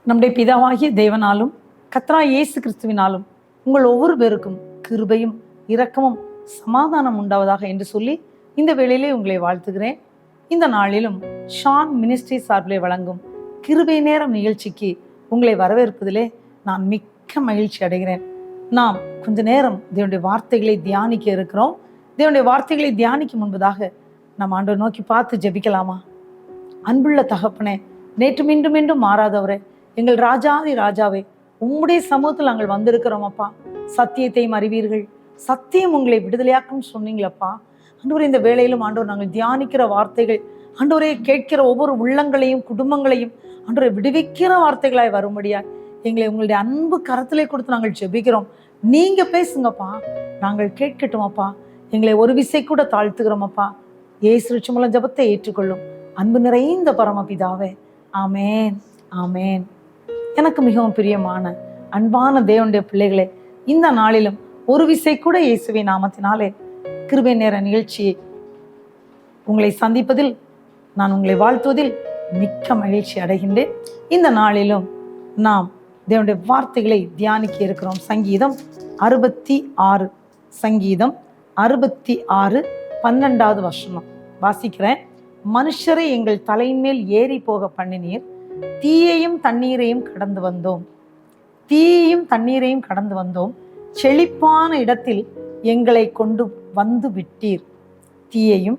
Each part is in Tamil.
நம்முடைய பிதாவாகிய தேவனாலும் கர்த்தராகிய இயேசு கிறிஸ்துவினாலும் உங்கள் ஒவ்வொரு பேருக்கும் கிருபையும் இரக்கமும் சமாதானம் உண்டாவதாக என்று சொல்லி இந்த வேளையிலே உங்களை வாழ்த்துகிறேன். இந்த நாளிலும் ஷான் மினிஸ்ட்ரி சார்பிலே வழங்கும் கிருபை நேரம் நிகழ்ச்சிக்கு உங்களை வரவேற்பதிலே நான் மிக்க மகிழ்ச்சி அடைகிறேன். நாம் கொஞ்ச நேரம் தேவனுடைய வார்த்தைகளை தியானிக்க இருக்கிறோம். தேவனுடைய வார்த்தைகளை தியானிக்கும் முன்பதாக நாம் ஆண்டவரை நோக்கி பார்த்து ஜெபிக்கலாமா? அன்புள்ள தகப்பனே, நேற்று மீண்டும் மீண்டும் மாறாதவரே, எங்கள் ராஜாதி ராஜாவே, உம்முடைய சமூகத்தில் நாங்கள் வந்திருக்கிறோம் அப்பா. சத்தியத்தையும் அறிவீர்கள், சத்தியம் உங்களை விடுதலையாக்கும் சொன்னீங்களப்பா. ஆண்டவரே, இந்த வேளையிலும் ஆண்டவர் நாங்கள் தியானிக்கிற வார்த்தைகள் ஆண்டவரே கேட்கிற ஒவ்வொரு உள்ளங்களையும் குடும்பங்களையும் ஆண்டவரை விடுவிக்கிற வார்த்தைகளாய் வரும்படியாய் எங்களை உங்களுடைய அன்பு கரத்திலே கொடுத்து நாங்கள் ஜெபிக்கிறோம். நீங்க பேசுங்கப்பா, நாங்கள் கேட்கட்டும் அப்பா. எங்களை ஒரு விசை கூட தாழ்த்துக்கிறோம் அப்பா. இயேசு மூலம் ஜெபத்தை ஏற்றுக்கொள்ளும் அன்பு நிறைந்த பரமபிதாவே, ஆமேன் ஆமேன். எனக்கு மிகவும் பிரியமான அன்பான தேவனுடைய பிள்ளைகளே, இந்த நாளிலும் ஒரு விசை கூட இயேசுவின் நாமத்தினாலே கிருபை நேர நிகழ்ச்சியை உங்களை சந்திப்பதில் நான் உங்களை வாழ்த்துவதில் மிக்க மகிழ்ச்சி அடைகின்றேன். இந்த நாளிலும் நாம் தேவனுடைய வார்த்தைகளை தியானிக்க இருக்கிறோம். சங்கீதம் 66, சங்கீதம் 66 12வது வசனம் வாசிக்கிறேன். மனுஷரை எங்கள் தலையின் மேல் ஏறி போக பண்ணினீர், தீயையும் தண்ணீரையும் கடந்து வந்தோம். தீயையும் தண்ணீரையும் கடந்து வந்தோம், செழிப்பான இடத்தில் எங்களை கொண்டு வந்து விட்டீர். தீயையும்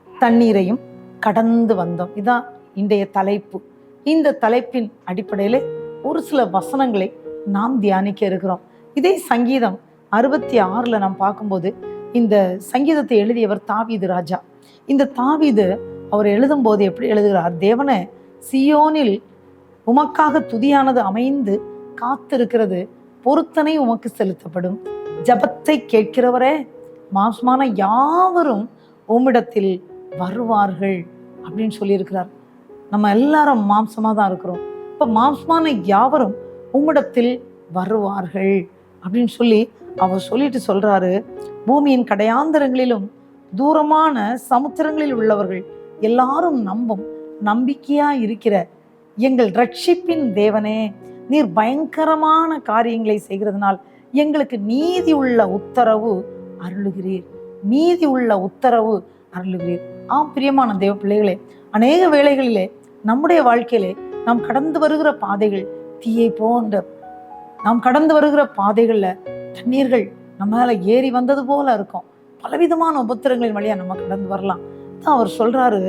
தண்ணீரையும் கடந்து வந்தோம். இதான் இன்றைய தலைப்பு. இந்த தலைப்பின் அடிப்படையில் ஒரு சில வசனங்களை நாம் தியானிக்க இருக்கிறோம். இதே சங்கீதம் 66 நாம் பார்க்கும்போது இந்த சங்கீதத்தை எழுதியவர் தாவீது ராஜா. இந்த தாவீது அவர் எழுதும் போது எப்படி எழுதுகிறார்? தேவனே, சியோனில் உமக்காக துதியானது அமைந்து காத்திருக்கிறது, பொருத்தனை உமக்கு செலுத்தப்படும். ஜபத்தை கேட்கிறவரே, மாம்சமான யாவரும் உம்மிடத்தில் வருவார்கள் அப்படின்னு சொல்லியிருக்கிறார். நம்ம எல்லாரும் மாம்சமாக தான் இருக்கிறோம். இப்போ மாம்சமான யாவரும் உம்மிடத்தில் வருவார்கள் அப்படின்னு சொல்லி அவர் சொல்லிட்டு சொல்றாரு, பூமியின் கடையாந்தரங்களிலும் தூரமான சமுத்திரங்களில் உள்ளவர்கள் எல்லாரும் நம்பும் நம்பிக்கையா இருக்கிற எங்கள் ரட்சிப்பின் தேவனே, நீர் பயங்கரமான காரியங்களை செய்கிறதுனால் எங்களுக்கு நீதி உள்ள உத்தரவு அருளுகிறீர். நீதி உள்ள உத்தரவு அருளுகிறீர். ஆம் பிரியமான தேவ பிள்ளைகளே, அநேக வேளைகளிலே நம்முடைய வாழ்க்கையிலே நாம் கடந்து வருகிற பாதைகள் தீயை போன்ற, நாம் கடந்து வருகிற பாதைகள்ல தண்ணீர்கள் நம்ம மேல ஏறி வந்தது போல இருக்கும். பலவிதமான உபத்திரங்களின் வழியா நம்ம கடந்து வரலாம். தான் அவர் சொல்றாரு,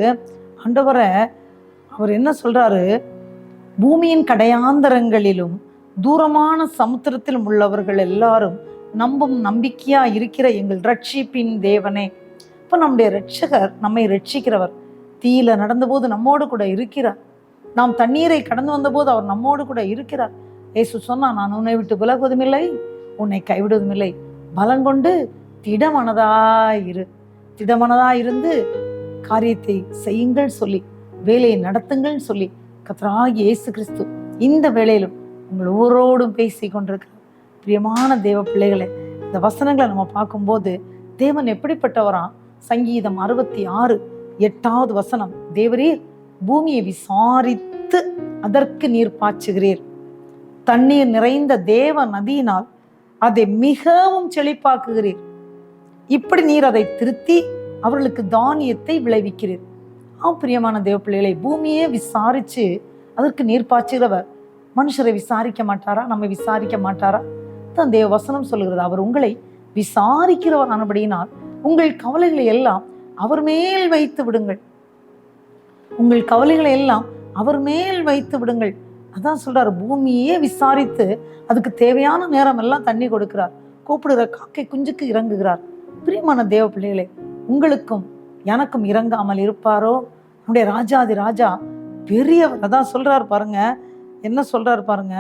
ஆண்டவரை அவர் என்ன சொல்றாரு? பூமியின் கடையாந்தரங்களிலும் தூரமான சமுத்திரத்திலும் உள்ளவர்கள் எல்லாரும் நம்பும் நம்பிக்கையா இருக்கிற எங்கள் ரட்சிப்பின் தேவனே. இப்ப நம்முடைய ரட்சகர், நம்மை ரட்சிக்கிறவர், தீயில நடந்தபோது நம்மோடு கூட இருக்கிறார். நாம் தண்ணீரை கடந்து வந்த போது அவர் நம்மோடு கூட இருக்கிறார். இயேசு சொன்னா, நான் உன்னை விட்டு விலகுவதும் இல்லை, உன்னை கைவிடுவதும் இல்லை. பலங்கொண்டு திடமனதாயிரு, திடமனதாயிருந்து காரியத்தை செய்யுங்கள் சொல்லி, வேலையை நடத்துங்கள் சொல்லி கர்த்தராகிய இயேசு கிறிஸ்து இந்த வேளையிலும் உங்கள் ஒவ்வொருவரோடும் பேசி கொண்டிருக்கிறார். பிரியமான தேவ பிள்ளைகளை, இந்த வசனங்களை நம்ம பார்க்கும்போது தேவன் எப்படிப்பட்டவராம்? சங்கீதம் 66 8வது வசனம், தேவரீர் பூமியை விசாரித்து அதற்கு நீர் பாய்ச்சுகிறீர், தண்ணீர் நிறைந்த தேவ நதியினால் அதை மிகவும் செழிப்பாக்குகிறீர். இப்படி நீர் அதை திருத்தி அவர்களுக்கு தானியத்தை விளைவிக்கிறீர். பிரியமான தேவ பிள்ளைகளை, பூமியே விசாரிச்சு அதற்கு நீர் பாய்ச்சுகிறவர் மனுஷரை விசாரிக்க மாட்டாரா? நம்ம விசாரிக்க மாட்டாரா? தான் தேவ வசனம் சொல்லுகிறது, அவர் உங்களை விசாரிக்கிறவர் ஆனபடியினால் உங்கள் கவலைகளை எல்லாம் அவர் மேல் வைத்து விடுங்கள். உங்கள் கவலைகளை எல்லாம் அவர் மேல் வைத்து விடுங்கள். அதான் சொல்றாரு, பூமியே விசாரித்து அதுக்கு தேவையான நேரம் எல்லாம் தண்ணி கொடுக்கிறார். கூப்பிடுகிற காக்கை குஞ்சுக்கு இறங்குகிறார். பிரியமான தேவ பிள்ளைகளே, உங்களுக்கும் எனக்கும் இறங்காமல் இருப்பாரோ? நம்முடைய ராஜாதி ராஜா பெரியவர். அதான் சொல்றாரு பாருங்க, என்ன சொல்றாரு பாருங்க,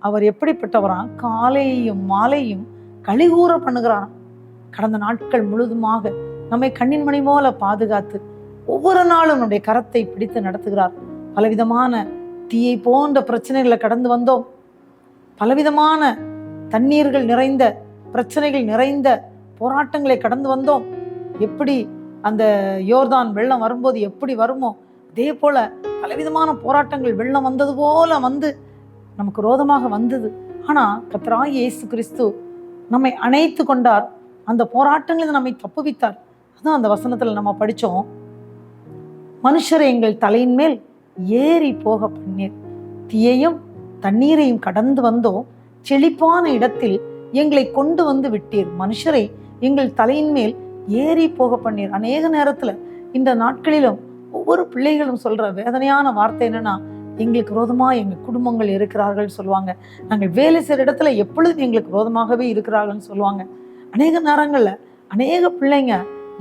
அவர் எப்படிப்பட்டவராம்? காலையும் மாலையும் கழிகூற பண்ணுகிறாராம். கடந்த நாட்கள் முழுதுமாக நம்மை கண்ணின் மணி போல பாதுகாத்து ஒவ்வொரு நாளும் நம்முடைய கரத்தை பிடித்து நடத்துகிறார். பலவிதமான தீயை போன்ற பிரச்சனைகளை கடந்து வந்தோம். பலவிதமான தண்ணீர்கள் நிறைந்த, பிரச்சனைகள் நிறைந்த போராட்டங்களை கடந்து வந்தோம். எப்படி அந்த யோர்தான் வெள்ளம் வரும்போது எப்படி வருமோ அதே போல பலவிதமான போராட்டங்கள் வெள்ளம் வந்தது போல வந்து நமக்கு விரோதமாக வந்தது. ஆனா கர்த்தராகிய இயேசு கிறிஸ்து நம்மை அணைத்து கொண்டார். அந்த போராட்டங்களில் நம்மை தப்புவித்தார். அதான் அந்த வசனத்துல நம்ம படிச்சோம், மனுஷரை எங்கள் தலையின் மேல் ஏறி போக பண்ணீர், தீயையும் தண்ணீரையும் கடந்து வந்தோம், செழிப்பான இடத்தில் எங்களை கொண்டு வந்து விட்டீர். மனுஷரை எங்கள் தலையின் மேல் ஏறி போக பண்ணீர். அநேக நேரத்துல இந்த நாட்களிலும் ஒவ்வொரு பிள்ளைகளும் சொல்ற வேதனையான வார்த்தை என்னன்னா, எங்களுக்கு விரோதமா எங்க குடும்பங்கள் இருக்கிறார்கள் சொல்லுவாங்க. நாங்கள் வேலை செய்யற இடத்துல எப்பொழுதும் எங்களுக்கு விரோதமாகவே இருக்கிறார்கள்னு சொல்லுவாங்க. அநேக நேரங்கள்ல அநேக பிள்ளைங்க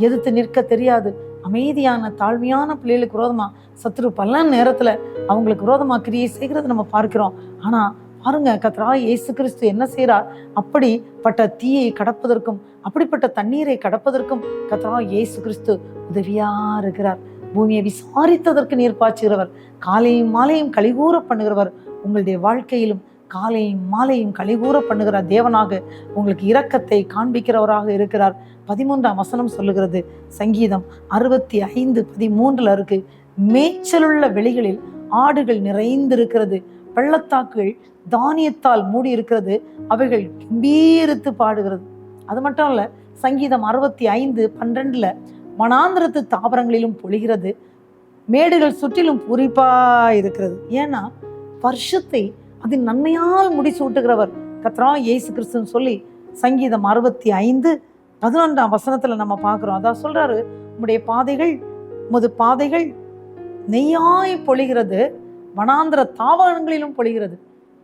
எதிர்த்து நிற்க தெரியாது, அமைதியான தாழ்மையான பிள்ளைகளுக்கு விரோதமா சத்துரு பல நேரத்துல அவங்களுக்கு விரோதமா கிரியை செய்கிறது நம்ம பார்க்கிறோம். ஆனா பாருங்க, கர்த்தராகிய இயேசு கிறிஸ்து என்ன செய்கிறார்? அப்படிப்பட்ட தீயை கடப்பதற்கும் அப்படிப்பட்ட தண்ணீரை கடப்பதற்கும் கர்த்தராகிய இயேசு கிறிஸ்து உதவியா இருக்கிறார். பூமியை விசாரித்ததற்கு நீர் பாய்ச்சுகிறவர், காலையும் மாலையும் கலிகூற பண்ணுகிறவர், உங்களுடைய வாழ்க்கையிலும் காலையும் மாலையும் கலிகூற பண்ணுகிற தேவனாக உங்களுக்கு இரக்கத்தை காண்பிக்கிறவராக இருக்கிறார். 13ஆம் வசனம் சொல்லுகிறது, சங்கீதம் 65:13 இருக்கு, மேய்ச்சலுள்ள வெளிகளில் ஆடுகள் நிறைந்திருக்கிறது, பள்ளத்தாக்குகள் தானியத்தால் மூடி இருக்கிறது, அவைகள் கம்பீரித்து பாடுகிறது. அது மட்டும் இல்ல, சங்கீதம் 65:12 வனாந்திரத்து தாவரங்களிலும் பொழிகிறது, மேடுகள் சுற்றிலும் பூரிப்பா இருக்கிறது. ஏன்னா வருஷத்தை அதன் நன்மையால் முடிசூட்டுகிறவர் கர்த்தராகிய இயேசு கிறிஸ்துன்னு சொல்லி சங்கீதம் 65:11 வசனத்துல நம்ம பார்க்கிறோம். அதான் சொல்றாரு, உம்முடைய பாதைகள் உமது பாதைகள் நெய்யாய் பொழிகிறது, வனாந்திர தாவரங்களிலும் பொழிகிறது.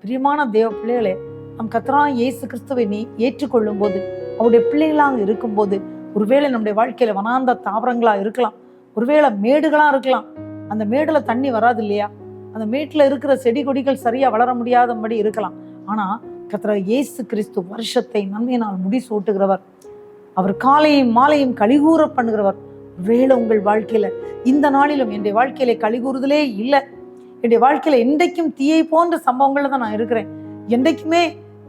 பிரியமான தேவ பிள்ளைகளே, நம் கர்த்தராகிய இயேசு கிறிஸ்துவை நீ ஏற்றுக்கொள்ளும் போது, அவருடைய பிள்ளைகளாக இருக்கும்போது, ஒருவேளை நம்முடைய வாழ்க்கையில வனாந்த தாவரங்களா இருக்கலாம், ஒருவேளை மேடுகளா இருக்கலாம். அந்த மேடுல தண்ணி வராது இல்லையா, அந்த மேட்டுல இருக்கிற செடி கொடிகள் சரியா வளர முடியாதபடி இருக்கலாம். ஆனா கர்த்தராகிய இயேசு கிறிஸ்து வருஷத்தை நன்மையினால் முடிசூட்டுகிறவர், அவர் காலையும் மாலையும் கலிகூற பண்ணுகிறவர். ஒருவேளை உங்கள் வாழ்க்கையில இந்த நாளிலும் என்னுடைய வாழ்க்கையில கலிகூறுதலே இல்லை, என்னுடைய வாழ்க்கையில என்றைக்கும் தீயை போன்ற சம்பவங்கள்ல தான் நான் இருக்கிறேன், என்றைக்குமே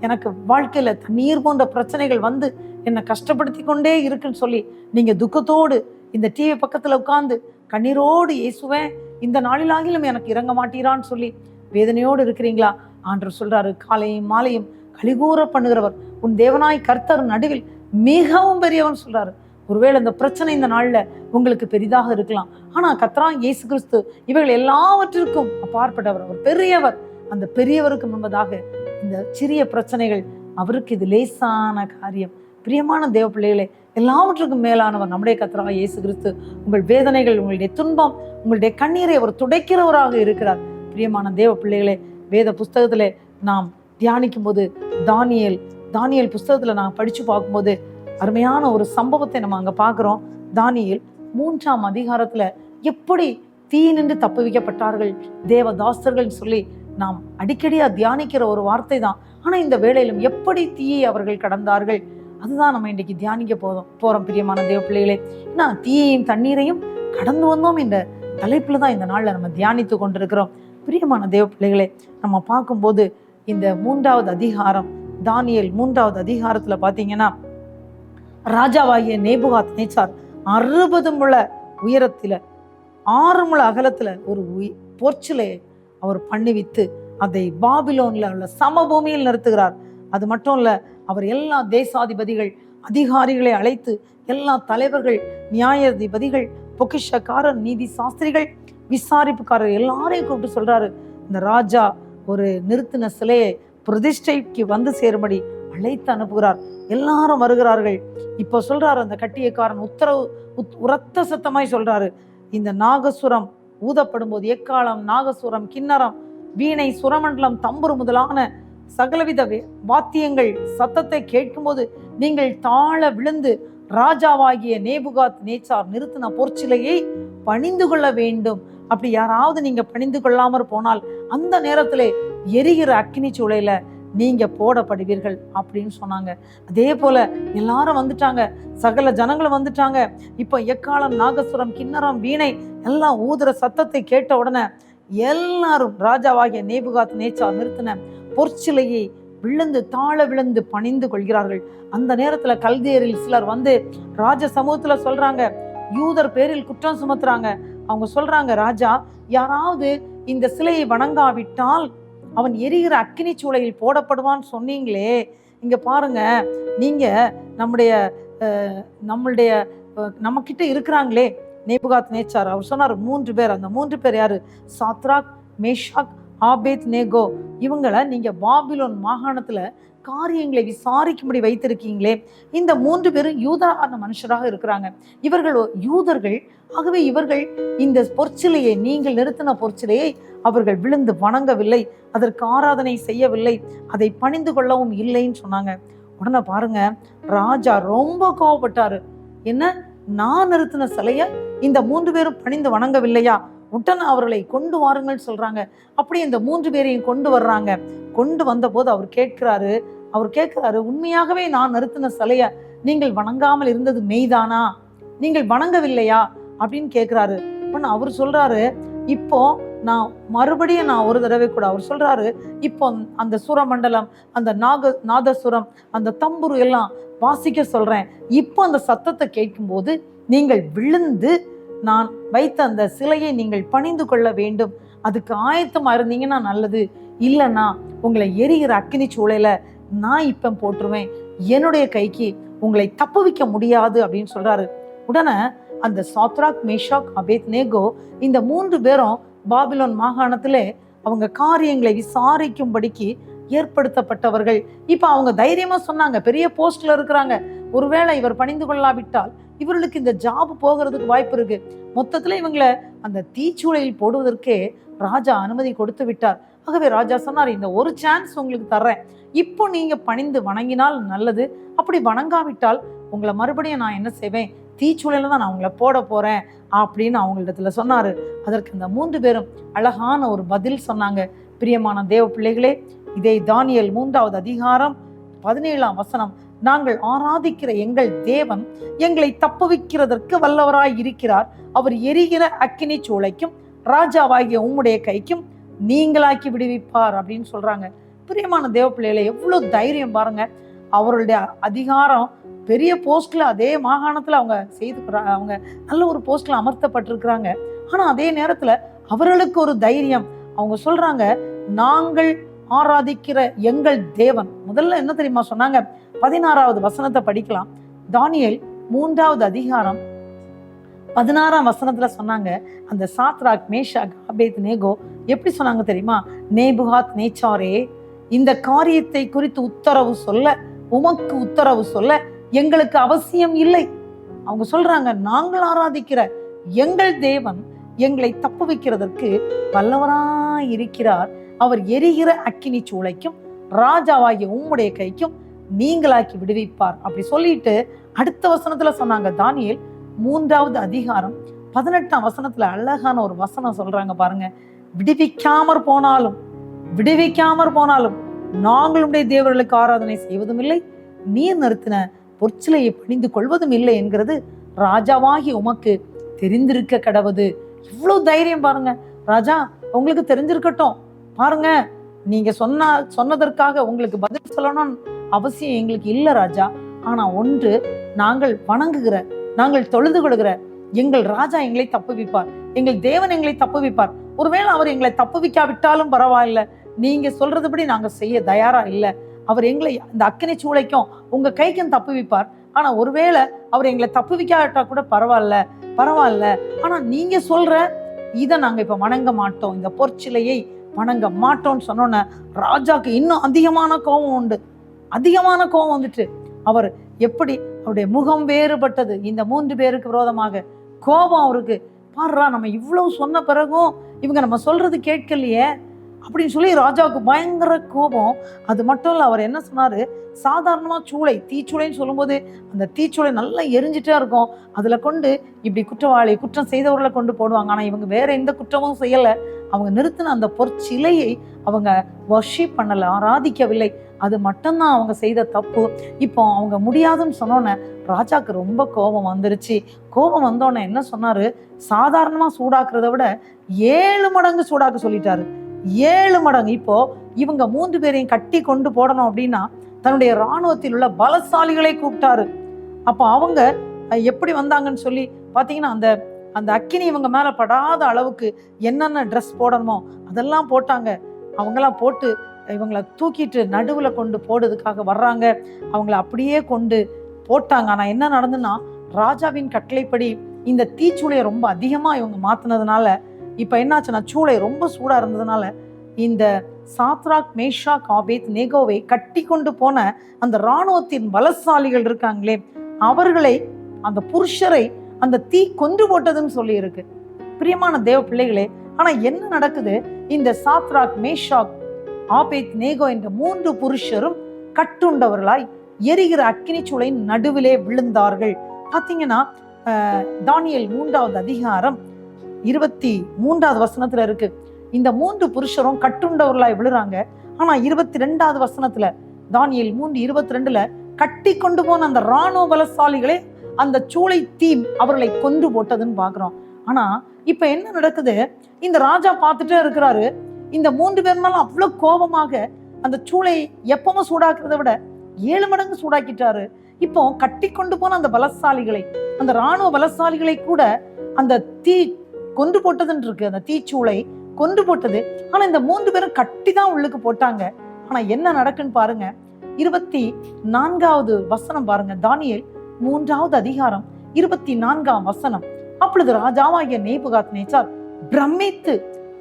எனக்கு வாழ்க்கையில தண்ணீர் போன்ற பிரச்சனைகள் வந்து என்னை கஷ்டப்படுத்தி கொண்டே இருக்குன்னு சொல்லி நீங்க துக்கத்தோடு இந்த டிவி பக்கத்துல உட்கார்ந்து கண்ணீரோடு இயேசுவே இந்த நாளிலாகிலும் எனக்கு இறங்க மாட்டீரான்னு சொல்லி வேதனையோடு இருக்கிறீங்களா? ஆண்டவர் சொல்றாரு, காலையும் மாலையும் கலிகூற பண்ணுகிறவர் உன் தேவனாய் கர்த்தர் நடுவில் மிகவும் பெரியவன் சொல்றாரு. ஒருவேளை இந்த பிரச்சனை இந்த நாள்ல உங்களுக்கு பெரிதாக இருக்கலாம், ஆனா கர்த்தராகிய இயேசு கிறிஸ்து இவைகள் எல்லாவற்றிற்கும் அப்பாற்பட்டவர், அவர் பெரியவர். அந்த பெரியவருக்கு முன்பதாக இந்த சிறிய பிரச்சனைகள் அவருக்கு இது லேசான காரியம். பிரியமான தேவ பிள்ளைகளே, எல்லாவற்றுக்கும் மேலானவர் நம்முடைய கர்த்தராகிய இயேசு கிறிஸ்து. உங்கள் வேதனைகள், உங்களுடைய துன்பம், உங்களுடைய கண்ணீரை அவர் துடைக்கிறவராக இருக்கிறார். பிரியமான தேவ பிள்ளைகளே, வேத புஸ்தகத்திலே நாம் தியானிக்கும் போது தானியேல் புஸ்தகத்துல நான் படிச்சு பார்க்கும்போது அருமையான ஒரு சம்பவத்தை நம்ம அங்க பார்க்கிறோம். தானியேல் 3ஆம் அதிகாரத்துல எப்படி தீ நின்று தப்புவிக்கப்பட்டார்கள் தேவதாஸ்தர்கள் சொல்லி நாம் அடிக்கடியா தியானிக்கிற ஒரு வார்த்தை தான். ஆனா இந்த வேளையிலும் எப்படி தீயை அவர்கள் கடந்தார்கள், அதுதான் நம்ம இன்னைக்கு தியானிக்க போறோம். பிரியமான தேவ பிள்ளைகளே, ஏன்னா தீயையும் தண்ணீரையும் கடந்து வந்தோம் என்ற தலைப்புல தான் இந்த நாள்ல நம்ம தியானித்து கொண்டிருக்கிறோம். பிரியமான தேவ பிள்ளைகளே, நம்ம பார்க்கும்போது இந்த 3வது அதிகாரம், தானியேல் 3வது அதிகாரத்துல பாத்தீங்கன்னா, ராஜாவாகிய நேபுகாத் நேச்சார் 60 முழ உயரத்துல 6 முழ அகலத்துல ஒரு பொற்சிலையை அவர் பண்ணிவித்து அதை பாபிலோன்ல உள்ள சமபூமியில் நிறுத்துகிறார். அது மட்டும் இல்ல, அவர் எல்லா தேசாதிபதிகள் அதிகாரிகளை அழைத்து, எல்லா தலைவர்கள், நியாயாதிபதிகள், பொக்கிஷக்காரர், நீதி சாஸ்திரிகள், விசாரிப்புக்காரர் எல்லாரையும் கூப்பிட்டு சொல்றாரு, இந்த ராஜா ஒரு நிறுத்தின சிலையை பிரதிஷ்டைக்கு வந்து சேரும்படி அழைத்து அனுப்புகிறார். எல்லாரும் வருகிறார்கள். இப்போ சொல்றாரு அந்த கட்டியக்காரன் உரத்த சத்தமாய் சொல்றாரு, இந்த நாகசுரம் ஊதப்படும் போது எக்காலம், நாகசுரம், கிண்ணறம், வீணை, சுரமண்டலம், தம்புரு முதலான சகலவித வாத்தியங்கள் சத்தத்தை கேட்கும்போது நீங்கள் தாழ விழுந்து ராஜாவாகிய நேபுகாத் நேச்சார் நிறுத்தின பொற்சிலையை பணிந்து கொள்ள வேண்டும். அப்படி யாராவது நீங்க பணிந்து கொள்ளாமற் போனால் அந்த நேரத்திலே எரிகிற அக்கினி சூளையில நீங்க போடப்படுவீர்கள் அப்படின்னு சொன்னாங்க. அதே போல எல்லாரும் வந்துட்டாங்க, சகல ஜனங்களும் வந்துட்டாங்க. இப்ப எக்காலம், நாகசுரம், கிண்ணறம், வீணை எல்லாம் ஊதுற சத்தத்தை கேட்ட உடனே எல்லாரும் ராஜாவாகிய நேபுகாத் நேச்சார் நிறுத்தின பொற்சிலையை தாழ விழுந்து பணிந்து கொள்கிறார்கள். அந்த நேரத்துல கல்தேயரில் சிலர் வந்து ராஜ சமூகத்துல சொல்றாங்க, யூதர் பேரில் குற்றம் சுமத்துறாங்க. அவங்க சொல்றாங்க, ராஜா, யாராவது இந்த சிலையை வணங்காவிட்டால் அவன் எரிகிற அக்கினி சூளையில் போடப்படுவான்னு சொன்னீங்களே, இங்க பாருங்க, நீங்க நம்முடைய நம்மளுடைய நம்ம கிட்ட இருக்கிறாங்களே நேபுகாத் நேச்சார், அவர் சொன்னார் 3 பேர். அந்த 3 பேர் யாரு? Shadrach, Meshach, Abednego. இவங்களை நீங்க பாபிலோன் மாகாணத்துல காரியங்களை விசாரிக்கும்படி வைத்திருக்கீங்களே. இந்த 3 பேரும் யூதரான மனுஷராக இருக்கிறாங்க. இவர்கள் யூதர்கள். ஆகவே இவர்கள் இந்த பொற்சிலையை, நீங்கள் நிறுத்தின பொற்சிலையை அவர்கள் விழுந்து வணங்கவில்லை, அதற்கு ஆராதனை செய்யவில்லை, அதை பணிந்து கொள்ளவும் இல்லைன்னு சொன்னாங்க. உடனே பாருங்க, ராஜா ரொம்ப கோவப்பட்டாரு. என்ன, நான் நிறுத்தின சிலைய இந்த 3 பேரும் பணிந்து வணங்கவில்லையா? உடனே அவர்களை கொண்டு வாருங்கள் சொல்றாங்க. அப்படி இந்த 3 பேரையும் கொண்டு வர்றாங்க. கொண்டு வந்த போது அவர் கேட்கிறாரு, உண்மையாகவே நான் நிறுத்தின சிலைய நீங்கள் வணங்காமல் இருந்தது மெய்தானா? நீங்கள் வணங்கவில்லையா அப்படின்னு கேட்கிறாரு. அவர் சொல்றாரு, இப்போ நான் மறுபடியும் ஒரு தடவை கூட அவர் சொல்றாரு, இப்போ அந்த சுரமண்டலம், அந்த நாதசுரம், அந்த தம்புரு எல்லாம் வாசிக்க சொல்றேன். இப்போ அந்த சத்தத்தை கேட்கும்போது நீங்கள் விழுந்து நான் வைத்த அந்த சிலையை நீங்கள் பணிந்து கொள்ள வேண்டும். அதுக்கு ஆயத்தமா இருந்தீங்கன்னா நல்லது, இல்லைன்னா உங்களை எரிகிற அக்கினி சூளையில நான் இப்ப போட்டுருவேன், என்னுடைய கைக்கு உங்களை தப்புவிக்க முடியாது அப்படின்னு சொல்றாரு. உடனே அந்த சாத்ராக், மேஷாக், ஆபேத் நேகோ இந்த 3 பேரும் பாபிலோன் மாகாணத்திலே அவங்க காரியங்களை விசாரிக்கும்படிக்கு ஏற்படுத்தப்பட்டவர்கள். இப்ப அவங்க தைரியமா சொன்னாங்க, பெரிய போஸ்ட்ல இருக்கிறாங்க, ஒருவேளை இவர் பணிந்து கொள்ளாவிட்டால் இவர்களுக்கு இந்த ஜாப் போகிறதுக்கு வாய்ப்பு இருக்கு. மொத்தத்துல இவங்களை அந்த தீச்சூளையில் போடுவதற்கே ராஜா அனுமதி கொடுத்து விட்டார். ஆகவே ராஜா சொன்னார், இந்த ஒரு சான்ஸ் உங்களுக்கு தர்றேன், இப்போ நீங்க பணிந்து வணங்கினால் நல்லது, அப்படி வணங்காவிட்டால் உங்களை மறுபடியும் நான் என்ன செய்வேன், தீச்சூளையில தான் நான் உங்களை போட போறேன் அப்படின்னு அவங்களிடத்துல சொன்னாரு. அதற்கு அந்த 3 பேரும் அழகான ஒரு பதில் சொன்னாங்க. பிரியமான தேவ பிள்ளைகளே, இதை தானியேல் 3வது அதிகாரம் 17ஆம் வசனம், நாங்கள் ஆராதிக்கிற எங்கள் தேவன் எங்களை தப்புவிக்கிறதற்கு வல்லவராய் இருக்கிறார், அவர் எரிகிற அக்கினி சூளைக்கும் ராஜாவாகிய உம்முடைய கைக்கும் நீங்களாக்கி விடுவிப்பார் அப்படின்னு சொல்றாங்க. பிரியமான தேவ பிள்ளைகளை, எவ்வளவு தைரியம் பாருங்க. அவருடைய அதிகாரம், பெரிய போஸ்ட்ல, அதே மாகாணத்துல அவங்க நல்ல ஒரு போஸ்ட்ல அமர்த்தப்பட்டிருக்கிறாங்க. ஆனா அதே நேரத்துல அவர்களுக்கு ஒரு தைரியம். அவங்க சொல்றாங்க, நாங்கள் ஆராதிக்கிற எங்கள் தேவன். முதல்ல என்ன தெரியுமா சொன்னாங்க? 16வது வசனத்தை படிக்கலாம். தானியேல் 3வது அதிகாரம் 16ஆம் வசனத்துல சொன்னாங்க, அந்த சாத்ராக், மேஷாக், ஆபேத் நேகோ எப்படி சொன்னாங்க தெரியுமா? நேபுகாத் நேச்சாரே, இந்த காரியத்தை குறித்து உமக்கு உத்தரவு சொல்ல எங்களுக்கு அவசியம் இல்லை. அவங்க சொல்றாங்க, நாங்கள் ஆராதிக்கிற எங்கள் தேவன் எங்களை தப்புவிக்கிறதற்கு வல்லவராய் இருக்கிறார், அவர் எரிகிற அக்கினி சூளைக்கும் ராஜாவாகிய உம்முடைய கைக்கும் நீங்களாக்கி விடுவிப்பார் அப்படி சொல்லிட்டு அடுத்த வசனத்துல சொன்னாங்க. தானியேல் 3வது அதிகாரம் 18ஆம் வசனத்துல அழகான ஒரு வசனம் சொல்றாங்க பாருங்க, விடுவிக்காமற் போனாலும் நாங்களுடைய தேவர்களுக்கு ஆராதனை செய்வதும் இல்லை, நீர் நிறுத்தின பொற்சிலையை பணிந்து கொள்வதும் இல்லை என்கிறது ராஜாவாகி உமக்கு தெரிந்திருக்க கடவுது. இவ்வளவு தைரியம் பாருங்க. ராஜா, உங்களுக்கு தெரிஞ்சிருக்கட்டும், பாருங்க, நீங்க சொன்னதற்காக உங்களுக்கு பதில் சொல்லணும்னு அவசியம் எங்களுக்கு இல்லை ராஜா. ஆனா ஒன்று, நாங்கள் தொழுது கொள்கிற எங்கள் ராஜா எங்களை தப்புவிப்பார், எங்கள் தேவன் எங்களை தப்புவிப்பார். ஒருவேளை அவர் எங்களை தப்புவிக்காவிட்டாலும் பரவாயில்ல, நீங்க சொல்றதுபடி நாங்க செய்ய தயாரா இல்லை. அவர் எங்களை இந்த அக்கினி சூளைக்கும் உங்க கைக்கும் தப்புவிப்பார். ஆனா ஒருவேளை அவர் எங்களை தப்புவிக்காவிட்டா கூட பரவாயில்ல, ஆனா நீங்க சொல்ற இதை நாங்க இப்ப வணங்க மாட்டோம், இந்த பொற்சிலையை வணங்க மாட்டோம்னு சொன்னோன்ன ராஜாக்கு இன்னும் அதிகமான கோபம் வந்துட்டு, அவர் எப்படி அவருடைய முகம் வேறுபட்டது. இந்த 3 பேருக்கு விரோதமாக கோபம் அவருக்கு. பாருடா, நம்ம இவ்வளவு சொன்ன பிறகும் இவங்க நம்ம சொல்றது கேட்கலையே அப்படின்னு சொல்லி ராஜாவுக்கு பயங்கர கோபம். அது மட்டும் இல்ல, அவர் என்ன சொன்னாரு, சாதாரணமா தீச்சூளைன்னு சொல்லும்போது அந்த தீச்சூளை நல்லா எரிஞ்சிட்டே இருக்கும், அதுல கொண்டு இப்படி குற்றம் செய்தவர்களை கொண்டு போடுவாங்க. ஆனா இவங்க வேற எந்த குற்றமும் செய்யல, அவங்க நிறுத்தின அந்த பொற்சிலையை அவங்க வர்ஷிப் பண்ணல, ஆராதிக்கவில்லை, அது மட்டும்தான் அவங்க செய்த தப்பு. இப்போ அவங்க முடியாதுன்னு சொன்னோன்னே ராஜாக்கு ரொம்ப கோபம் வந்துருச்சு. கோபம் வந்தோடனே என்ன சொன்னாரு, சாதாரணமா சூடாக்குறத விட 7 மடங்கு சூடாக்க சொல்லிட்டாரு. 7 மடங்கு. இப்போ இவங்க 3 பேரையும் கட்டி கொண்டு போடணும் அப்படின்னா தன்னுடைய இராணுவத்தில் உள்ள பலசாலிகளை கூப்பிட்டாரு. அப்போ அவங்க எப்படி வந்தாங்கன்னு சொல்லி பாத்தீங்கன்னா, அந்த அக்கினி இவங்க மேல படாத அளவுக்கு என்னென்ன ட்ரெஸ் போடணுமோ அதெல்லாம் போட்டாங்க. அவங்களாம் போட்டு இவங்களை தூக்கிட்டு நடுவுல கொண்டு போடுறதுக்காக வர்றாங்க. அவங்கள அப்படியே கொண்டு போட்டாங்க. ஆனா என்ன நடந்துன்னா, ராஜாவின் கட்டளைப்படி இந்த தீச்சூளையை ரொம்ப அதிகமா இவங்க மாத்தினதுனால இப்ப என்னாச்சுன்னா, சூளை ரொம்ப சூடா இருந்ததுனால இந்த சாத்ராக், மேஷாக், ஆபேத் நேகோவை கட்டி கொண்டு போன அந்த இராணுவத்தின் பலசாலிகள் இருக்காங்களே, அவர்களை, அந்த புருஷரை அந்த தீ கொன்று போட்டதுன்னு சொல்லி இருக்கு. பிரியமான தேவ பிள்ளைகளே, ஆனா என்ன நடக்குது? இந்த சாத்ராக், மேஷாக், ஆபேத் நேகோ என்ற 3 புருஷரும் கட்டுண்டவர்களாய் எரிகிற அக்கினி சூளையின் நடுவிலே விழுந்தார்கள். பாத்தீங்கன்னா தானியேல் 3வது அதிகாரம் 23வது வசனத்துல இருக்கு. இந்த 3 புருஷரும் கட்டுண்டவர்களாய் விழுறாங்க. ஆனா 22வது வசனத்துல, தானியேல் 3:22 கட்டி கொண்டு போன அந்த இராணுவ பலசாலிகளே அந்த சூளை தீ அவர்களை கொன்று போட்டதுன்னு பாக்குறோம். ஆனா இப்ப என்ன நடக்குது? இந்த ராஜா பார்த்துட்டே இருக்கிறாரு. இந்த 3 பேர் மேல அவ்வளவு கோபமாக அந்த சூளை எப்பவும் சூடாக்குறதை விட 7 மடங்கு சூடாக்கிட்டாரு. இப்போ கட்டி கொண்டு போன அந்த பலசாலிகளை, அந்த இராணுவ பலசாலிகளை கூட அந்த தீ கொன்று போட்டதுன்னு இருக்கு. அந்த தீச்சூளை கொன்று போட்டது. ஆனா இந்த 3 பேரும் கட்டி தான் உள்ளுக்கு போட்டாங்க. ஆனா என்ன நடக்குன்னு பாருங்க. 24வது வசனம் பாருங்க. தானியேல் 3வது அதிகாரம் 24ஆம் வசனம். அப்பொழுது ராஜாவாகிய நேபுகாத்நேச்சார்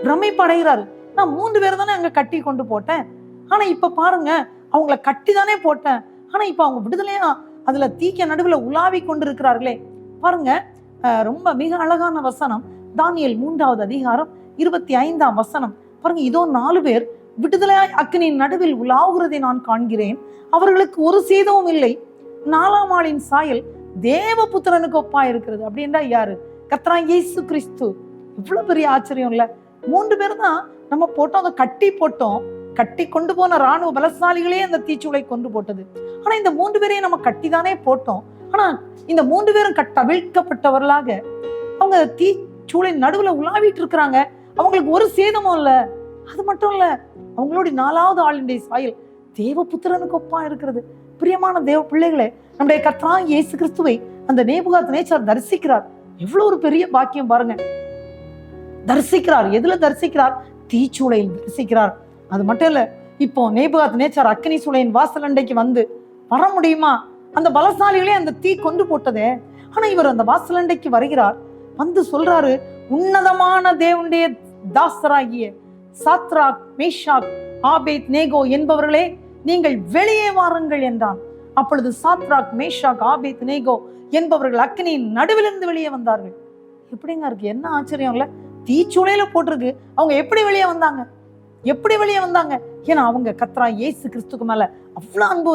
பிரமிப்படைகிறாரு. நான் 3 பேர் தானே அங்க கட்டி கொண்டு போட்டேன். ஆனா இப்ப பாருங்க, அவங்கள கட்டி தானே போட்டேன். ஆனா இப்ப அவங்க விடுதலையா அதுல தீக்க நடுவுல உலாவி கொண்டு இருக்கிறார்களே. பாருங்க, ரொம்ப மிக அழகான வசனம். தானியேல் 3வது அதிகாரம் 25ஆம் வசனம் பாருங்க. இதோ 4 பேர் விடுதலையாய் அக்கினியின் நடுவில் உலாவுகிறதை நான் காண்கிறேன். அவர்களுக்கு ஒரு சேதமும் இல்லை. 4ஆம் ஆளின் சாயல் தேவபுத்திரனுக்கு ஒப்பா இருக்கிறது. அப்படின்னா யாரு? கர்த்தராகிய இயேசு கிறிஸ்து. இவ்வளவு பெரிய ஆச்சரியம் இல்ல? 3 பேர் தான் நம்ம போட்டோம், அதை கட்டி போட்டோம். கட்டி கொண்டு போன இராணுவ பலசாலிகளே அந்த தீச்சூளை கொண்டு போட்டது. ஆனா இந்த 3 பேரையும் நம்ம கட்டி தானே போட்டோம். ஆனா இந்த 3 பேரும் கட்டவிழ்க்கப்பட்டவர்களாக அவங்க தீச்சூளை நடுவுல உலாவிட்டு இருக்கிறாங்க. அவங்களுக்கு ஒரு சேதமும் இல்ல. அது மட்டும் இல்ல, அவங்களுடைய 4வது ஆளுடைய சாயல் தேவபுத்திரனுக்கு ஒப்பா இருக்கிறது. பிரியமான தேவ பிள்ளைகளே, நம்முடைய கர்த்தராகிய இயேசு கிறிஸ்துவை அந்த நேபுகாத்நேச்சார் தரிசிக்கிறார். எவ்வளவு ஒரு பெரிய பாக்கியம் பாருங்க. தரிசிக்கிறார். எதுல தரிசிக்கிறார்? தீச்சூளையில் தரிசிக்கிறார். அது மட்டும் இல்ல, இப்போ நேபுகாத்நேச்சார் அக்கினி சூளையின் வாசல் அண்டைக்கு வந்து வர முடியுமா? அந்த பலசாலிகளே அந்த தீ கொண்டு போட்டதே. ஆனா இவர் அந்த வாசல் அண்டைக்கு வருகிறார். வந்து சொல்றாரு, உன்னதமான தேவனுடைய தாசராகிய சாத்ராக், மேஷாக், ஆபேத் நேகோ என்பவர்களே, நீங்கள் வெளியே வாருங்கள் என்றான். அப்பொழுது சாத்ராக், மேஷாக், ஆபேத் நேகோ என்பவர்கள் அக்கினியின் நடுவிலிருந்து வெளியே வந்தார்கள். எப்படிங்க இருக்கு? என்ன ஆச்சரியம் இல்ல? தீச்சூளையில போட்டிருக்கு. அவங்க எப்படி வெளியே வந்தாங்க? எப்படி வெளியே வந்தாங்க? ஏன்னா அவங்க கர்த்தராகிய இயேசு கிறிஸ்துக்கு மேல அவ்வளவு அன்பு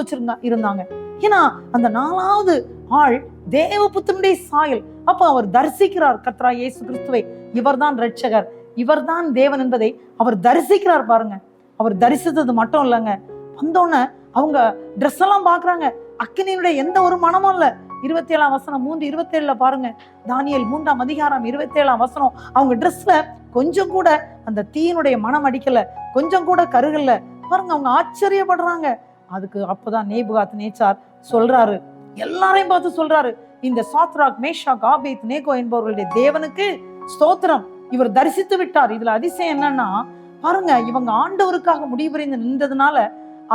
இருந்தாங்க. ஏன்னா அந்த 4வது ஆள் தேவபுத்திரனுடைய சாயல். அப்ப அவர் தரிசிக்கிறார் கர்த்தராகிய இயேசு கிறிஸ்துவை. இவர்தான் ரட்சகர், இவர்தான் தேவன் என்பதை அவர் தரிசிக்கிறார். பாருங்க, அவர் தரிசித்தது மட்டும் இல்லைங்க, வந்தோடனே அவங்க ட்ரெஸ் எல்லாம் பாக்குறாங்க. அக்கினியுடைய எந்த ஒரு மனமும் இல்ல. 27ஆம் வசனம் 3:27 பாருங்க. தானியேல் 3ஆம் அதிகாரம் 27ஆம் வசனம். அவங்க ட்ரெஸ்ல கொஞ்சம் கூட அந்த தீயினுடைய மனம் அடிக்கல, கொஞ்சம் கூட கருகல்ல. பாருங்க, அவங்க ஆச்சரியப்படுறாங்க. அதுக்கு அப்பதான் நேபுகாத்நேச்சார் சொல்றாரு, எல்லாரையும் பார்த்து சொல்றாரு, இந்த சாத்ராக், மேஷாக், ஆபேத் நேகோ என்பவர்களுடைய தேவனுக்கு ஸ்தோத்திரம், இவர் தரிசித்து விட்டார். இதுல அதிசயம் என்னன்னா பாருங்க, இவங்க ஆண்டவருக்காக முடிவுபுரிந்து நின்றதுனால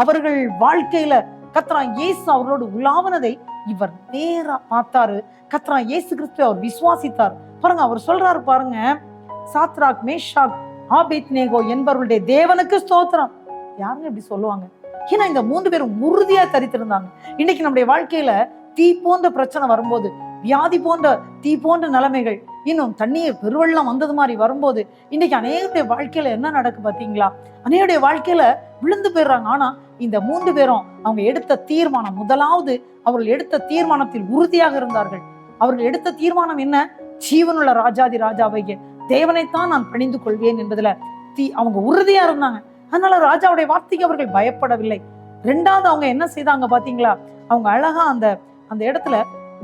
அவர்கள் வாழ்க்கையில கர்த்தராகிய இயேசு அவர்களோடு உலாவனதை இவர் நேரா பார்த்தாரு. கர்த்தராகிய இயேசு கிறிஸ்துவை அவர் விசுவாசித்தார். பாருங்க, அவர் சொல்றாரு பாருங்க, சாத்ராக், மேஷாக், ஆபேத் நேகோ என்பவர்களுடைய தேவனுக்கு ஸ்தோத்திரம். யாருங்க இப்படி சொல்லுவாங்க? ஏன்னா இந்த 3 பேரும் உறுதியா தரித்திருந்தாங்க. இன்னைக்கு நம்முடைய வாழ்க்கையில தீ போன்ற பிரச்சனை வரும்போது, வியாதி போன்ற தீ போன்ற நிலைமைகள், இன்னும் தண்ணீர் பெருவெள்ளம் வந்தது மாதிரி வரும்போது, இன்னைக்கு அநேகருடைய வாழ்க்கையில என்ன நடக்கு பாத்தீங்களா? அநேகருடைய வாழ்க்கையில விழுந்து போயிடுறாங்க. ஆனா இந்த 3 பேரும் அவங்க எடுத்த தீர்மானம், முதலாவது அவர்கள் எடுத்த தீர்மானத்தில் உறுதியாக இருந்தார்கள். அவர்கள் எடுத்த தீர்மானம் என்ன? ஜீவனுள்ள ராஜாதி ராஜாவைய தேவனைத்தான் நான் பணிந்து கொள்வேன் என்பதுல அவங்க உறுதியா இருந்தாங்க. அதனால ராஜாவுடைய வார்த்தைக்கு அவர்கள் பயப்படவில்லை. 2வது அவங்க என்ன செய்தாங்க பாத்தீங்களா? அவங்க அழகா அந்த இடத்துல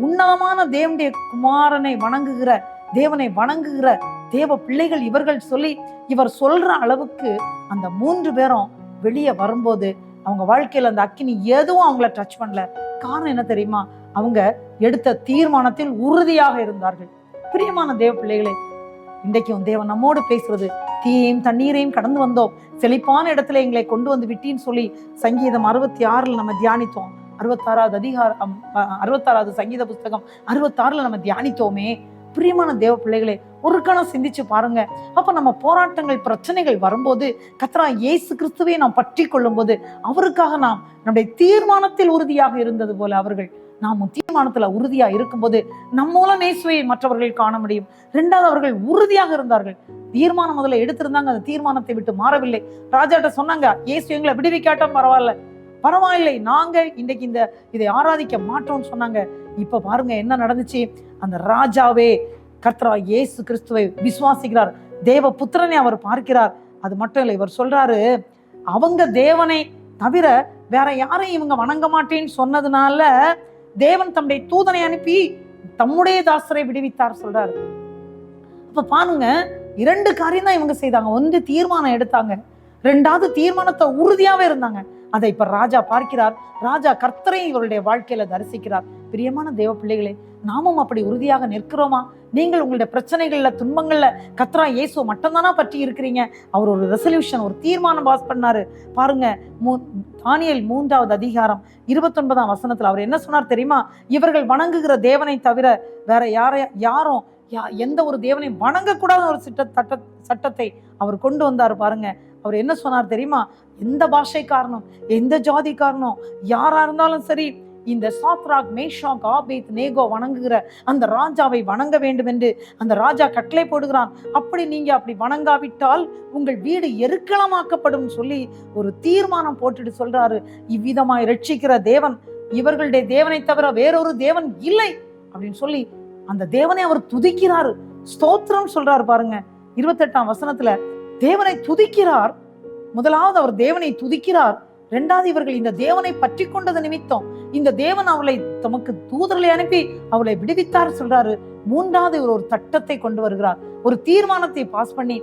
உன்னதமான தேவனுடைய குமாரனை வணங்குகிற, தேவனை வணங்குகிற தேவ பிள்ளைகள் இவர்கள் சொல்லி இவர் சொல்ற அளவுக்கு அந்த 3 பேரும் வெளியே வரும்போது அவங்க வாழ்க்கையில அந்த அக்கினி எதுவும் அவங்கள டச் பண்ணல. காரணம் என்ன தெரியுமா? அவங்க எடுத்த தீர்மானத்தில் உறுதியாக இருந்தார்கள். பிரியமான தேவ பிள்ளைகளே, இன்றைக்கும் தேவன் நம்மோடு பேசுறது தீயையும் தண்ணீரையும் கடந்து வந்தோம், செழிப்பான இடத்துல எங்களை கொண்டு வந்து விட்டின்னு சொல்லி சங்கீதம் 66 நம்ம தியானித்தோம். 66வது சங்கீத புஸ்தகம் 66 நம்ம தியானித்தோமே. பிரியமான தேவ பிள்ளைகளே, ஒரு கணம் சிந்திச்சு பாருங்க. அப்ப நம்ம போராட்டங்கள், பிரச்சனைகள் வரும்போது கர்த்தராகிய இயேசு கிறிஸ்துவை நாம் பற்றி கொள்ளும் போது, அவருக்காக நாம் நம்முடைய தீர்மானத்தில் உறுதியாக இருந்தது போல அவர்கள் நாம் தீர்மானத்துல உறுதியா இருக்கும்போது நம் மூலம் இயேசுவை மற்றவர்கள் காண முடியும். 2வது, அவர்கள் உறுதியாக இருந்தார்கள். தீர்மானம் முதல்ல எடுத்திருந்தாங்க, அந்த தீர்மானத்தை விட்டு மாறவில்லை. ராஜாட்ட சொன்னாங்க, இயேசு எங்களை விடுவிக்காட்டும் பரவாயில்லை, நாங்க இன்றைக்கு இதை ஆராதிக்க மாட்டோம்னு சொன்னாங்க. இப்ப பாருங்க என்ன நடந்துச்சு. அந்த ராஜாவே கர்த்தராகிய இயேசு கிறிஸ்துவை விசுவாசிக்கிறார், தேவ புத்திரனை அவர் பார்க்கிறார். அது மட்டும் இல்லை, இவர் சொல்றாரு, அவங்க தேவனை தவிர வேற யாரையும் இவங்க வணங்க மாட்டேன்னு சொன்னதுனால தேவன் தம்முடைய தூதனை அனுப்பி தம்முடைய தாசரை விடுவித்தார் சொல்றாரு. அப்ப பாருங்க, 2 காரியம் தான் இவங்க செய்தாங்க. 1, தீர்மானம் எடுத்தாங்க. 2வது, தீர்மானத்தை உறுதியாவே இருந்தாங்க. அதை இப்ப ராஜா பார்க்கிறார். ராஜா கர்த்தரை இவருடைய வாழ்க்கையில தரிசிக்கிறார். பிரியமான தேவ பிள்ளைகளே, நாமும் அப்படி உறுதியாக நிற்கிறோமா? நீங்கள் உங்களுடைய பிரச்சனைகள்ல, துன்பங்கள்ல கர்த்தராகிய இயேசுவை மட்டும்தானா பற்றி இருக்கிறீங்க? அவர் ஒரு ரெசல்யூஷன், ஒரு தீர்மானம் பாஸ் பண்ணாரு. பாருங்க, தானியேல் 3வது அதிகாரம் 29ஆம் வசனத்துல அவர் என்ன சொன்னார் தெரியுமா? இவர்கள் வணங்குகிற தேவனை தவிர வேற யாரும் எந்த ஒரு தேவனை வணங்கக்கூடாத ஒரு சட்டத்தை அவர் கொண்டு வந்தார். பாருங்க, அவர் என்ன சொன்னார் தெரியுமா? எந்த பாஷைக்காரனும், எந்த ஜாதிக்காரனும், யாரா இருந்தாலும் சரி, இந்த சாத்ராக், மேஷாக், ஆபேத் நேகோ வணங்குகிற அந்த ராஜாவை வணங்க வேண்டும் என்று அந்த ராஜா கட்டளை போடுகிறான். அப்படி வணங்காவிட்டால் உங்கள் வீடு எருக்களமாக்கப்படும் சொல்லி ஒரு தீர்மானம் போட்டுட்டு சொல்றாரு, இவ்விதமாய் ரட்சிக்கிற தேவன் இவர்களுடைய தேவனை தவிர வேறொரு தேவன் இல்லை அப்படின்னு சொல்லி அந்த தேவனை அவர் துதிக்கிறாரு, ஸ்தோத்திரம் சொல்றாரு. பாருங்க, 28ஆம் வசனத்துல தேவனை துதிக்கிறார். முதலாவது அவர் தேவனை துதிக்கிறார். 2வது, இவர்கள் இந்த தேவனை பற்றி கொண்டது நிமித்தம் இந்த தேவன் அவளை தமக்கு தூதர்களை அனுப்பி அவளை விடுவித்தார் சொல்றாரு. 3வது, இவர் ஒரு சட்டத்தை கொண்டு வருகிறார், ஒரு தீர்மானத்தை பாஸ் பண்ணி,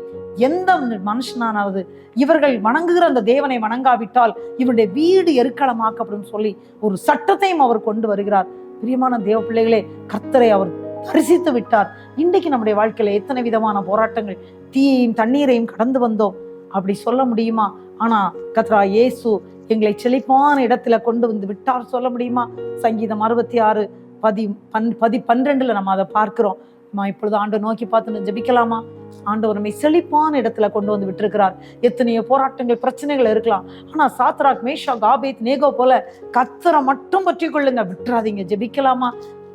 எந்த மனுஷனானாவது இவர்கள் வணங்குகிற அந்த தேவனை வணங்காவிட்டால் இவருடைய வீடு எருக்களமாக்கப்படும் சொல்லி ஒரு சட்டத்தையும் அவர் கொண்டு வருகிறார். பிரியமான தேவ பிள்ளைகளே, கர்த்தரை அவர் தரிசித்து விட்டார். இன்றைக்கு நம்முடைய வாழ்க்கையில எத்தனை விதமான போராட்டங்கள், தீயையும் தண்ணீரையும் கடந்து வந்தோம், அப்படி சொல்ல முடியுமா? ஆனா கர்த்தராகிய இயேசு எங்களை செழிப்பான இடத்துல கொண்டு வந்து விட்டார் சொல்ல முடியுமா? சங்கீதம் 66:12 நம்ம அதை பார்க்கிறோம். இப்பொழுது ஆண்டவர் நோக்கி பார்த்து ஜெபிக்கலாமா? ஆண்டவர் நம்மை செழிப்பான இடத்துல கொண்டு வந்து விட்டிருக்கிறார். எத்தனையோ போராட்டங்கள், பிரச்சனைகள் இருக்கலாம். ஆனா சாத்ராக், மேஷாக், ஆபேத் நேகோ போல கர்த்தரை மட்டும் பற்றி கொள்ளுங்க, விட்டுறாதீங்க. ஜெபிக்கலாமா?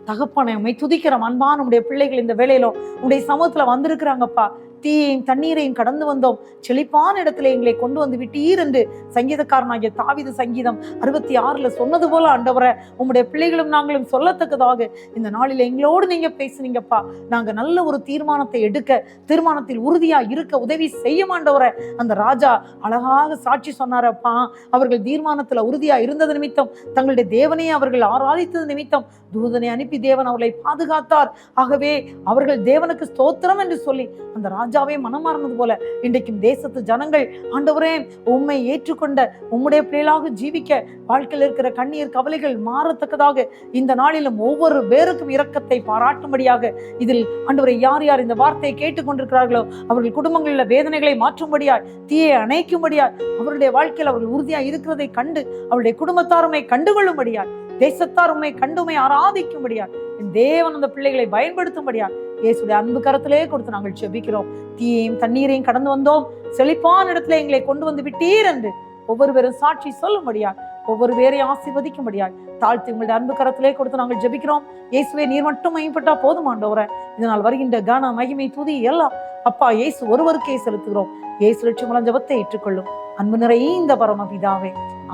தகப்பனை, உம்மை துதிக்கிறோம். அன்பான உடைய பிள்ளைகள் இந்த வேளையிலும் உடைய சமூகத்துல வந்திருக்கிறாங்கப்பா. தீயையும் தண்ணீரையும் கடந்து வந்தோம், செழிப்பான இடத்துல எங்களை கொண்டு வந்து விட்டீர் என்று சங்கீதக்காரனாகிய தாவீது சங்கீதம் 66 சொன்னது போல ஆண்டவரே, உம்முடைய பிள்ளைகளும் நாங்களும் சொல்லத்தக்கதாக இந்த நாளில் எங்களோடு நீங்க பேசுனீங்கப்பா. நாங்க நல்ல ஒரு தீர்மானத்தை எடுக்க, தீர்மானத்தில் உறுதியா இருக்க உதவி செய்ய ஆண்டவரே. அந்த ராஜா அழகாக சாட்சி சொன்னாரப்பா. அவர்கள் தீர்மானத்துல உறுதியா இருந்தது நிமித்தம், தங்களுடைய தேவனையே அவர்கள் ஆராதித்தது நிமித்தம் தூதனை அனுப்பி தேவன் அவர்களை பாதுகாத்தார். ஆகவே அவர்கள் தேவனுக்கு ஸ்தோத்திரம் என்று சொல்லி அந்த ராஜாவே மனமார்ந்தது போல இன்றைக்கும் தேசத்து ஜனங்கள் ஆண்டவரே உம்மை ஏற்றுக்கொண்ட உம்முடைய பிள்ளைகளாக ஜீவிக்க, வாழ்க்கையில் இருக்கிற கண்ணீர் கவலைகள் மாறத்தக்கதாக இந்த நாளிலும் ஒவ்வொரு பேருக்கும் இரக்கத்தை பாராட்டும்படியாக இதில் ஆண்டவரை யார் யார் இந்த வார்த்தையை கேட்டுக்கொண்டிருக்கிறார்களோ அவர்கள் குடும்பங்களில் வேதனைகளை மாற்றும்படியாய், தீயை அணைக்கும்படியாய், அவருடைய வாழ்க்கையில் அவர்கள் உறுதியாக இருக்கிறதை கண்டு அவருடைய குடும்பத்தாருமை கண்டுகொள்ளும்படியாய், தேசத்தார் உண்மை கண்டுமை ஆராதிக்கும்படியார் தேவன் அந்த பிள்ளைகளை பயன்படுத்தும்படியார் இயேசுடைய அன்பு கரத்திலே கொடுத்து நாங்கள் செபிக்கிறோம். தீயையும் தண்ணீரையும் கடந்து வந்தோம், செழிப்பான இடத்துல எங்களை கொண்டு வந்து விட்டீர் என்று ஒவ்வொரு பேரும் சாட்சி சொல்லும்படியார், ஒவ்வொரு பேரையும் ஆசீர்வதிக்கும்படியார் தாழ்த்தி உங்களுடைய அன்பு கரத்திலே கொடுத்து நாங்கள் ஜெபிக்கிறோம். இயேசுவே, நீர் மட்டும் மையப்பட்டா போதுமாண்டவரே. இதனால் வருகின்ற கன மகிமை துதி எல்லாம் அப்பா இயேசு ஒருவருக்கே செலுத்துகிறோம். இயேசு லட்சம் ஜெபத்தை ஏற்றுக்கொள்ளும் அன்பு நிறைந்த பரமபிதாவே.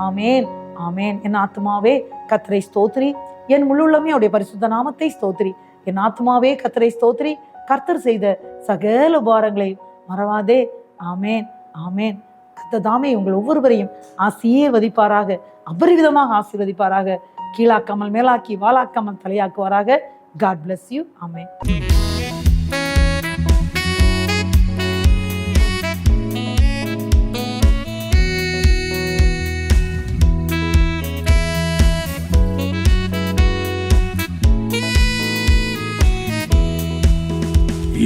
ஆமேன், ஆமேன். என் ஆத்துமாவே கர்த்தரை ஸ்தோத்திரி, என் முழுள்ளமே அவருடைய பரிசுத்த நாமத்தை ஸ்தோத்திரி. என் ஆத்துமாவே கர்த்தரை ஸ்தோத்திரி, கர்த்தர் செய்த சகல உபகாரங்களை மறவாதே. ஆமேன், ஆமேன். கர்த்தர் தாமே உங்கள் ஒவ்வொருவரையும் ஆசீர்வதிப்பாராக, அபரிவிதமாக ஆசீர்வதிப்பாராக. கீழாக்காமல் மேலாக்கி, வாளாக்காமல் தலையாக்குவாராக. God bless you. ஆமேன்.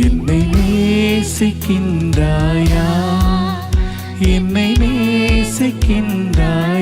என்னை நேசிக்கின்றாயா? என்னை நேசிக்கின்றாயா?